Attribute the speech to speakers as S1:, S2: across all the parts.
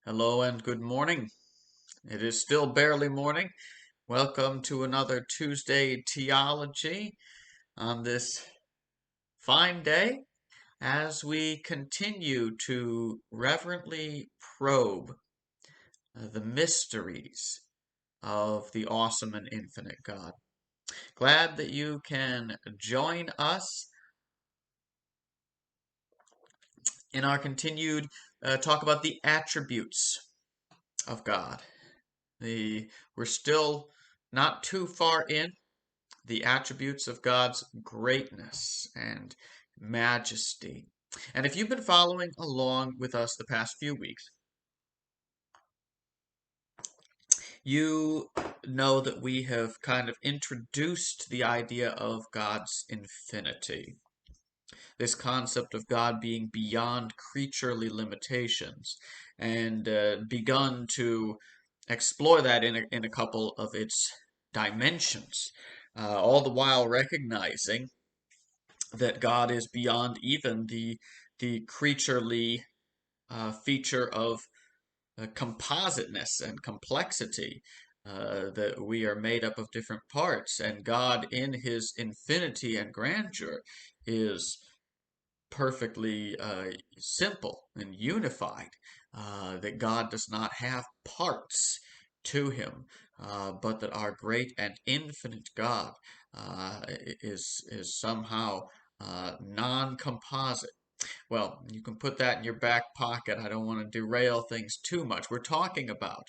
S1: Hello and good morning. It is still barely morning. Welcome to another Tuesday Tea-ology on this fine day as we continue to reverently probe the mysteries of the awesome and infinite God. Glad that you can join us in our continued talk about the attributes of God. We're still not too far in the attributes of God's greatness and majesty. And if you've been following along with us the past few weeks, you know that we have kind of introduced the idea of God's infinity. This concept of God being beyond creaturely limitations, and begun to explore that in a couple of its dimensions, all the while recognizing that God is beyond even the creaturely feature of compositeness and complexity. That we are made up of different parts, and God, in His infinity and grandeur, is perfectly simple and unified. That God does not have parts to Him, but that our great and infinite God is somehow non-composite. Well, you can put that in your back pocket. I don't want to derail things too much. We're talking about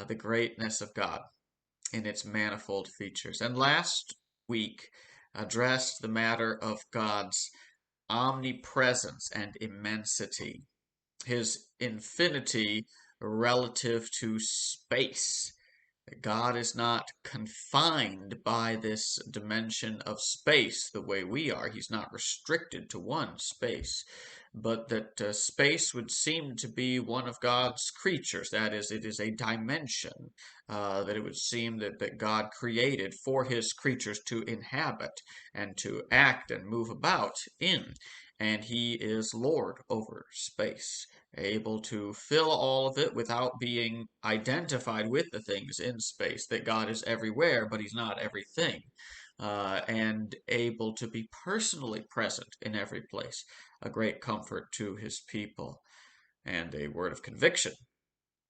S1: the greatness of God in its manifold features. And last week addressed the matter of God's omnipresence and immensity, his infinity relative to space. God is not confined by this dimension of space the way we are. He's not restricted to one space, but that space would seem to be one of God's creatures. That is, it is a dimension that it would seem that God created for his creatures to inhabit and to act and move about in. And he is Lord over space, able to fill all of it without being identified with the things in space. That God is everywhere, but he's not everything. And able to be personally present in every place, a great comfort to his people, and a word of conviction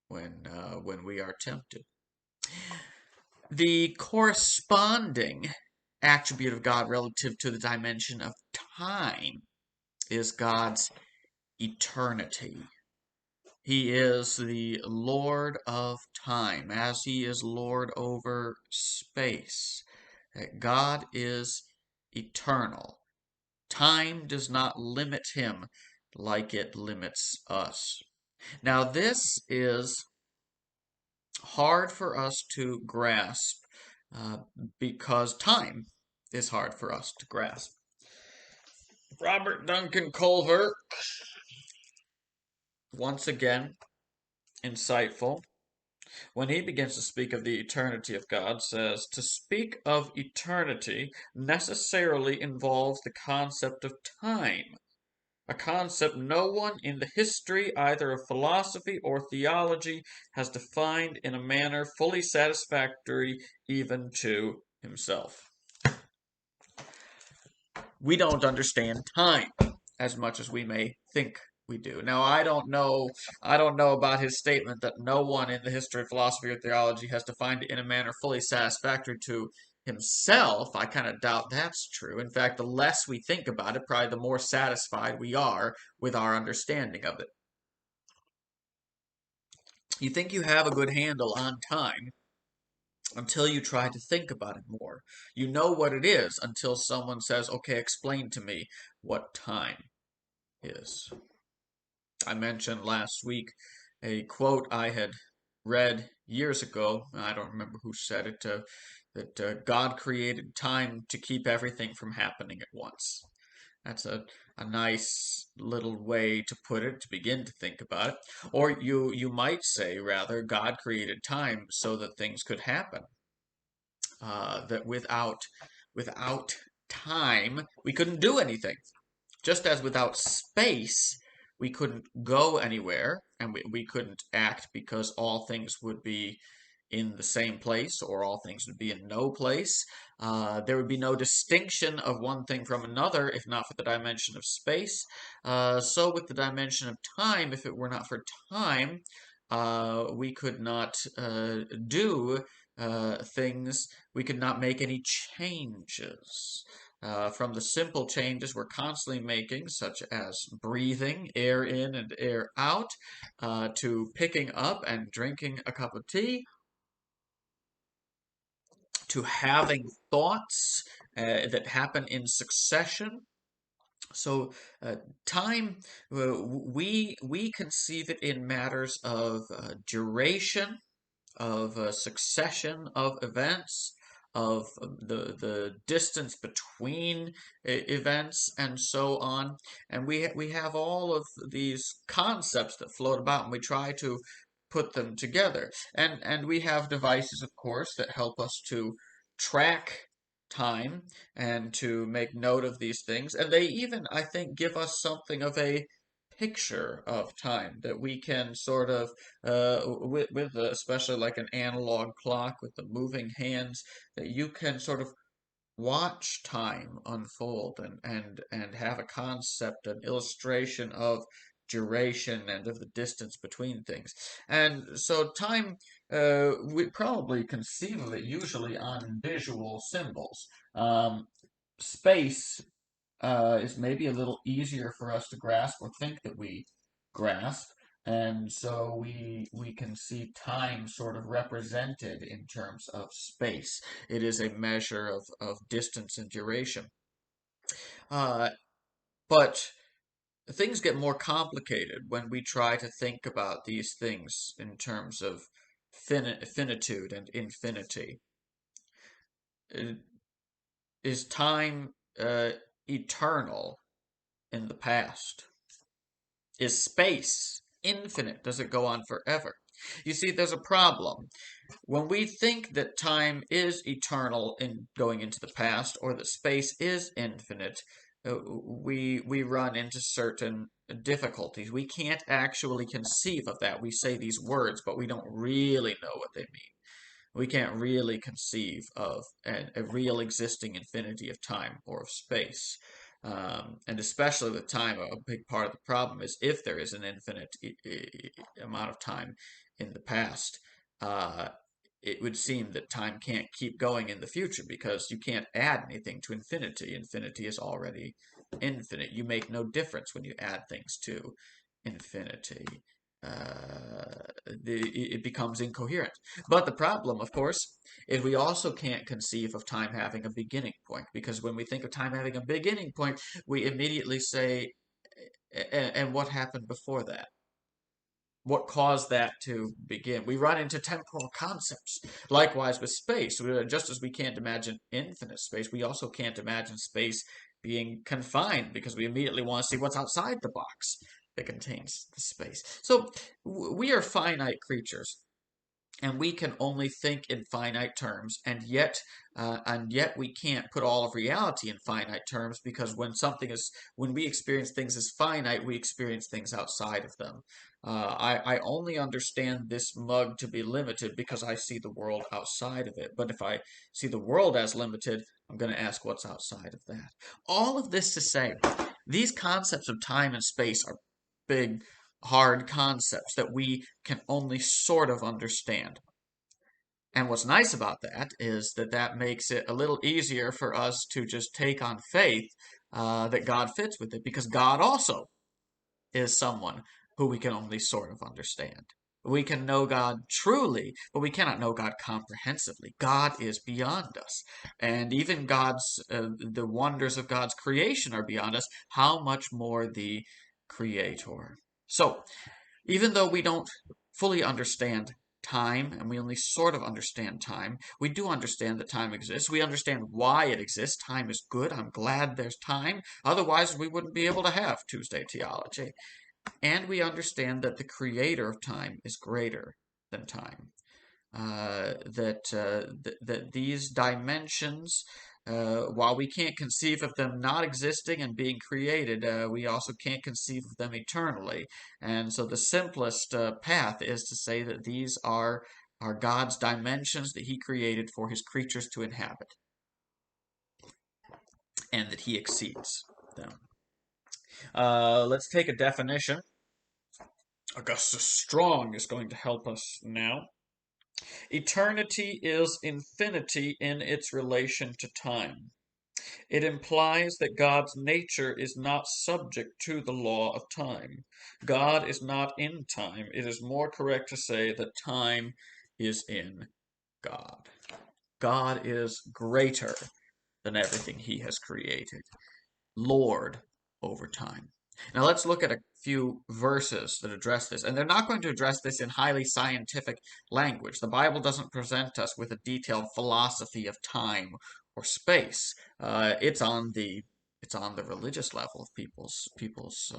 S1: when we are tempted. The corresponding attribute of God relative to the dimension of time is God's eternity. He is the Lord of time, as he is Lord over space. God is eternal. Time does not limit him like it limits us. Now, this is hard for us to grasp because time is hard for us to grasp. Robert Duncan Culver, once again, insightful, when he begins to speak of the eternity of God, says, to speak of eternity necessarily involves the concept of time, a concept no one in the history either of philosophy or theology has defined in a manner fully satisfactory even to himself. We don't understand time as much as we may think we do. Now, I don't know about his statement that no one in the history of philosophy or theology has defined it in a manner fully satisfactory to himself. I kind of doubt that's true. In fact, the less we think about it, probably the more satisfied we are with our understanding of it. You think you have a good handle on time until you try to think about it more. You know what it is until someone says, okay, explain to me what time is. I mentioned last week a quote I had read years ago. I don't remember who said it, that God created time to keep everything from happening at once. That's a nice little way to put it, to begin to think about it. Or you might say, rather, God created time so that things could happen. That without time, we couldn't do anything. Just as without space, we couldn't go anywhere, and we couldn't act because all things would be in the same place, or all things would be in no place. There would be no distinction of one thing from another if not for the dimension of space. So, with the dimension of time, if it were not for time, we could not do things, we could not make any changes. From the simple changes we're constantly making, such as breathing, air in and air out, to picking up and drinking a cup of tea, to having thoughts that happen in succession. So, time, we conceive it in matters of duration, of a succession of events, of the distance between events, and so on. And we have all of these concepts that float about, and we try to put them together. And we have devices, of course, that help us to track time and to make note of these things. And they even, I think, give us something of a picture of time that we can sort of with especially like an analog clock with the moving hands, that you can sort of watch time unfold and have a concept, an illustration of duration and of the distance between things. And so time, we probably conceive of it usually on visual symbols. Space is maybe a little easier for us to grasp or think that we grasp. And so we can see time sort of represented in terms of space. It is a measure of distance and duration. Uh, but things get more complicated when we try to think about these things in terms of finitude and infinity. Uh, Is time eternal in the past? Is space infinite? Does it go on forever? You see, there's a problem. When we think that time is eternal in going into the past, or that space is infinite, we run into certain difficulties. We can't actually conceive of that. We say these words, but we don't really know what they mean. We can't really conceive of a real existing infinity of time or of space. And especially with time, a big part of the problem is if there is an infinite amount of time in the past, uh, it would seem that time can't keep going in the future because you can't add anything to infinity. Infinity is already infinite. You make no difference when you add things to infinity. It becomes incoherent. But the problem, of course, is we also can't conceive of time having a beginning point, because when we think of time having a beginning point, we immediately say, and what happened before that? What caused that to begin? We run into temporal concepts. Likewise with space, just as we can't imagine infinite space, we also can't imagine space being confined, because we immediately want to see what's outside the box that contains the space. So we are finite creatures, and we can only think in finite terms, and yet we can't put all of reality in finite terms, because when we experience things as finite, we experience things outside of them. I only understand this mug to be limited because I see the world outside of it. But if I see the world as limited, I'm going to ask what's outside of that. All of this to say, these concepts of time and space are big, hard concepts that we can only sort of understand. And what's nice about that is that that makes it a little easier for us to just take on faith that God fits with it, because God also is someone who we can only sort of understand. We can know God truly, but we cannot know God comprehensively. God is beyond us. And even the wonders of God's creation are beyond us. How much more the Creator? So, even though we don't fully understand time, and we only sort of understand time, we do understand that time exists. We understand why it exists. Time is good. I'm glad there's time. Otherwise, we wouldn't be able to have Tuesday Tea-ology. And we understand that the creator of time is greater than time. That these dimensions While we can't conceive of them not existing and being created, we also can't conceive of them eternally. And so the simplest path is to say that these are God's dimensions that He created for His creatures to inhabit, and that He exceeds them. Let's take a definition. Augustus Strong is going to help us now. Eternity is infinity in its relation to time. It implies that God's nature is not subject to the law of time. God is not in time. It is more correct to say that time is in God. God is greater than everything He has created, Lord over time. Now let's look at a few verses that address this. And they're not going to address this in highly scientific language. The Bible doesn't present us with a detailed philosophy of time or space. It's on the religious level of people's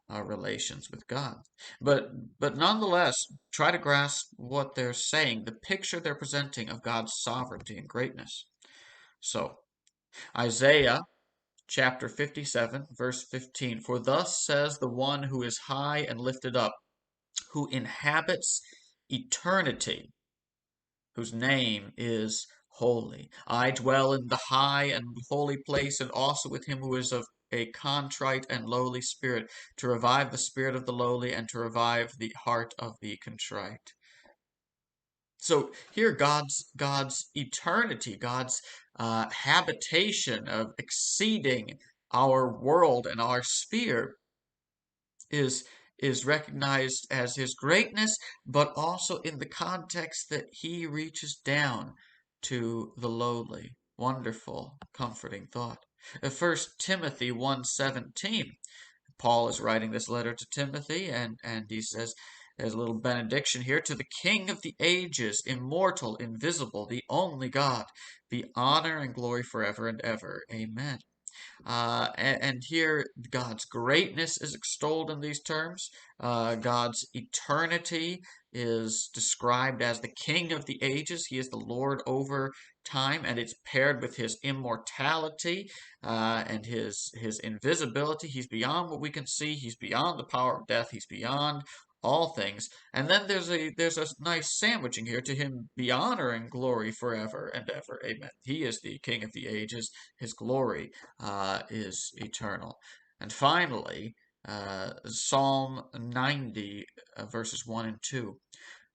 S1: relations with God. But nonetheless, try to grasp what they're saying, the picture they're presenting of God's sovereignty and greatness. So, Isaiah chapter 57, verse 15. For thus says the one who is high and lifted up, who inhabits eternity, whose name is holy. I dwell in the high and holy place, and also with him who is of a contrite and lowly spirit, to revive the spirit of the lowly and to revive the heart of the contrite. So here, God's eternity, God's habitation of exceeding our world and our sphere is is recognized as His greatness, but also in the context that He reaches down to the lowly. Wonderful, comforting thought. 1 Timothy 1:17. Paul is writing this letter to Timothy, and he says, there's a little benediction here, to the King of the ages, immortal, invisible, the only God, be honor and glory forever and ever. Amen. And here, God's greatness is extolled in these terms. God's eternity is described as the King of the ages. He is the Lord over time, and it's paired with His immortality and His invisibility. He's beyond what we can see. He's beyond the power of death. He's beyond all things. And then there's a nice sandwiching here, to Him be honor and glory forever and ever. Amen. He is the King of the ages. His glory is eternal. And finally, Psalm 90, verses 1 and 2.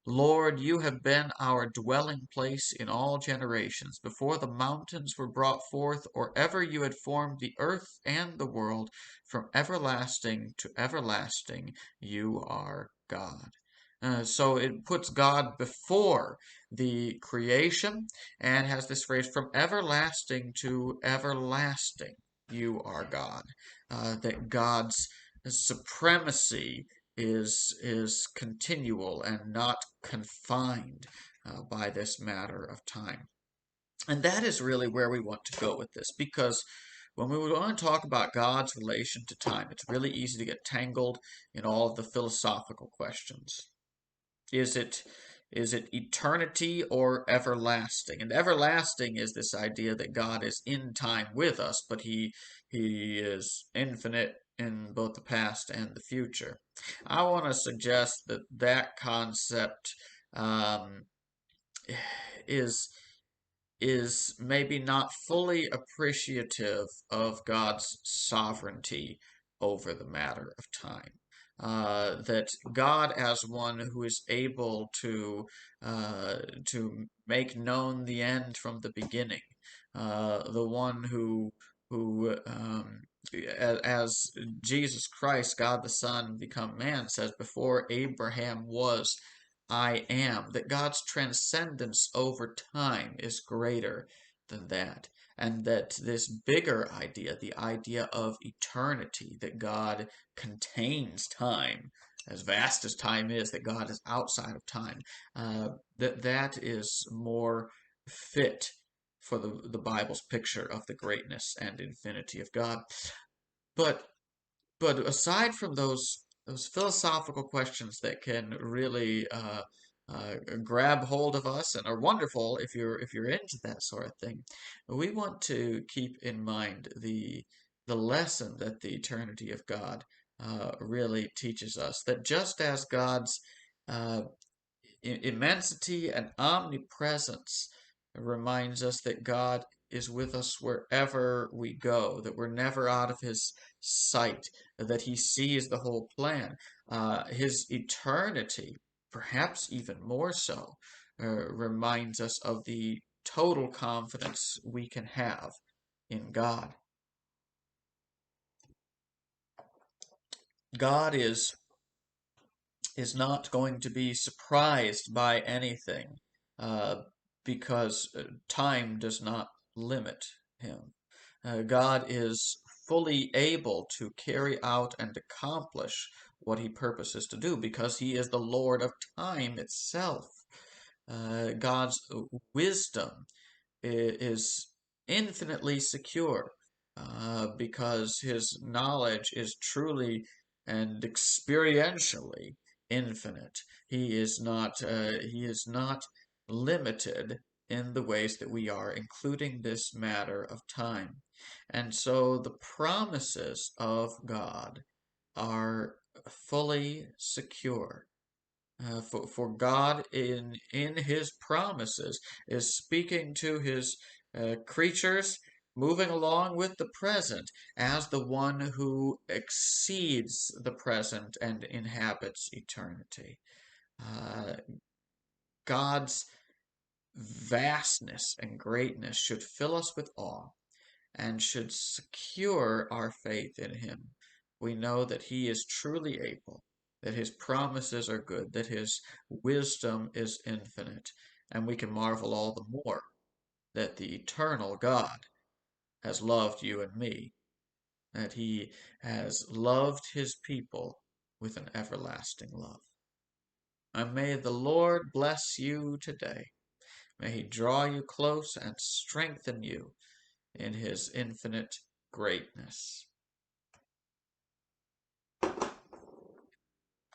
S1: Lord, you have been our dwelling place in all generations, before the mountains were brought forth, or ever you had formed the earth and the world. From everlasting to everlasting, you are God. So it puts God before the creation and has this phrase, from everlasting to everlasting, you are God. That God's supremacy is continual and not confined by this matter of time. And that is really where we want to go with this, because when we want to talk about God's relation to time, it's really easy to get tangled in all of the philosophical questions. Is it eternity or everlasting? And everlasting is this idea that God is in time with us, but he is infinite in both the past and the future. I want to suggest that that concept um, is is maybe not fully appreciative of God's sovereignty over the matter of time. That God, as one who is able to make known the end from the beginning, the one who as Jesus Christ, God the Son, become man, says, before Abraham was, I am, that God's transcendence over time is greater than that. And that this bigger idea, the idea of eternity, that God contains time, as vast as time is, that God is outside of time, that is more fit for the Bible's picture of the greatness and infinity of God. But but aside from those philosophical questions that can really grab hold of us and are wonderful if you're into that sort of thing. We want to keep in mind the lesson that the eternity of God really teaches us. That just as God's uh, immensity and omnipresence reminds us that God is with us wherever we go, that we're never out of His sight, that He sees the whole plan. His eternity, perhaps even more so, reminds us of the total confidence we can have in God. God is not going to be surprised by anything uh, because time does not limit him. God is fully able to carry out and accomplish what he purposes to do because he is the Lord of time itself. God's wisdom is infinitely secure because his knowledge is truly and experientially infinite. He is not limited in the ways that we are, including this matter of time. And so the promises of God are fully secure. For God in His promises is speaking to His creatures, moving along with the present as the one who exceeds the present and inhabits eternity. Uh, God's vastness and greatness should fill us with awe and should secure our faith in him. We know that he is truly able, that his promises are good, that his wisdom is infinite, and we can marvel all the more that the eternal God has loved you and me, that he has loved his people with an everlasting love. And may the Lord bless you today. May he draw you close and strengthen you in his infinite greatness.